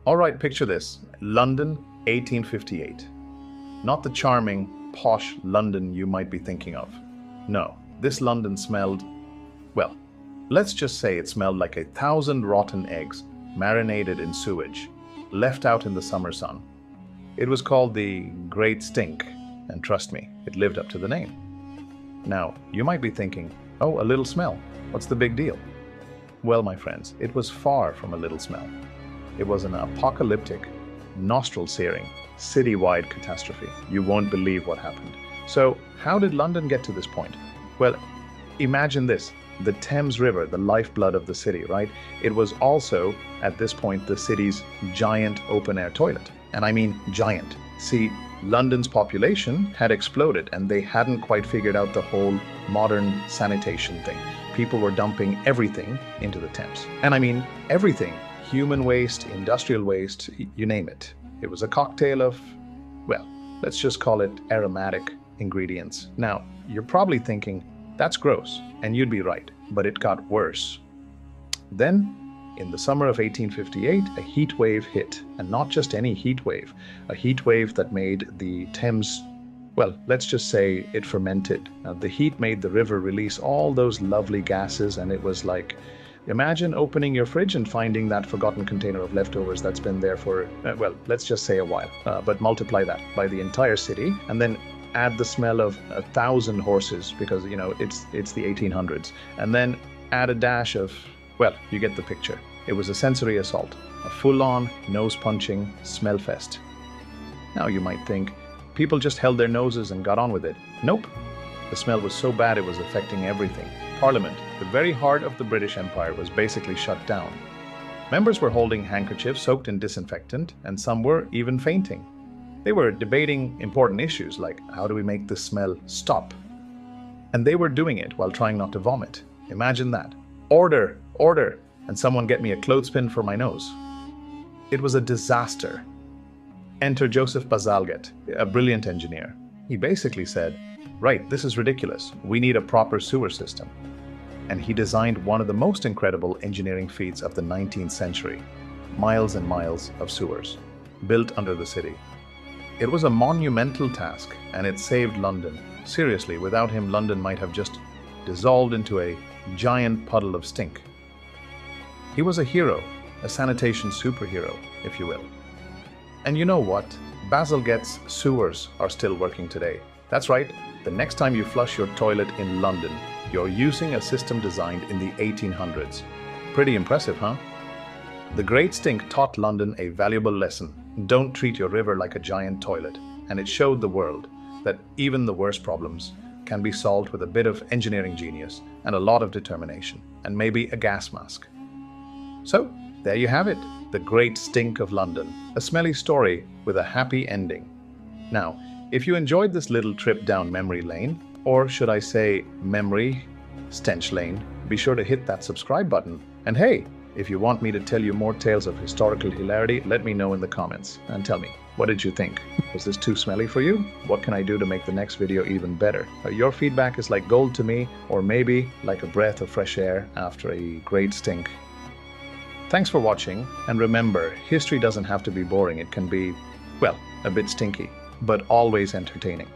All right, picture this. London, 1858. Not the charming, posh London you might be thinking of. No, this London smelled, well, let's just say it smelled like 1,000 rotten eggs marinated in sewage, left out in the summer sun. It was called the Great Stink, and trust me, it lived up to the name. Now, you might be thinking, oh, a little smell. What's the big deal? Well, my friends, it was far from a little smell. It was an apocalyptic, nostril-searing, city-wide catastrophe. You won't believe what happened. So, how did London get to this point? Well, imagine this. The Thames River, the lifeblood of the city, right? It was also, at this point, the city's giant open-air toilet. And I mean giant. See, London's population had exploded and they hadn't quite figured out the whole modern sanitation thing. People were dumping everything into the Thames. And I mean everything. Human waste, industrial waste, you name it. It was a cocktail of, well, let's just call it aromatic ingredients. Now, you're probably thinking, that's gross, and you'd be right, but it got worse. Then, in the summer of 1858, a heat wave hit, and not just any heat wave, a heat wave that made the Thames, well, let's just say it fermented. Now, the heat made the river release all those lovely gases, and it was like, imagine opening your fridge and finding that forgotten container of leftovers that's been there for, well, let's just say a while, but multiply that by the entire city, and then add the smell of 1,000 horses, because, you know, it's the 1800s, and then add a dash of, well, you get the picture. It was a sensory assault, a full-on, nose-punching smell fest. Now you might think, people just held their noses and got on with it. Nope. The smell was so bad it was affecting everything. Parliament, the very heart of the British Empire, was basically shut down. Members were holding handkerchiefs soaked in disinfectant, and some were even fainting. They were debating important issues like, how do we make this smell stop? And they were doing it while trying not to vomit. Imagine that. Order, order, and someone get me a clothespin for my nose. It was a disaster. Enter Joseph Bazalgette, a brilliant engineer. He basically said, right, this is ridiculous. We need a proper sewer system. And he designed one of the most incredible engineering feats of the 19th century. Miles and miles of sewers, built under the city. It was a monumental task, and it saved London. Seriously, without him, London might have just dissolved into a giant puddle of stink. He was a hero, a sanitation superhero, if you will. And you know what? Bazalgette's sewers are still working today. That's right, the next time you flush your toilet in London, you're using a system designed in the 1800s. Pretty impressive, huh? The Great Stink taught London a valuable lesson. Don't treat your river like a giant toilet. And it showed the world that even the worst problems can be solved with a bit of engineering genius and a lot of determination, and maybe a gas mask. So, there you have it, the Great Stink of London, a smelly story with a happy ending. Now, if you enjoyed this little trip down memory lane, or should I say memory stench lane, be sure to hit that subscribe button. And hey, if you want me to tell you more tales of historical hilarity, let me know in the comments and tell me, what did you think? Was this too smelly for you? What can I do to make the next video even better? Your feedback is like gold to me, or maybe like a breath of fresh air after a great stink. Thanks for watching, and remember, history doesn't have to be boring. It can be, well, a bit stinky, but always entertaining.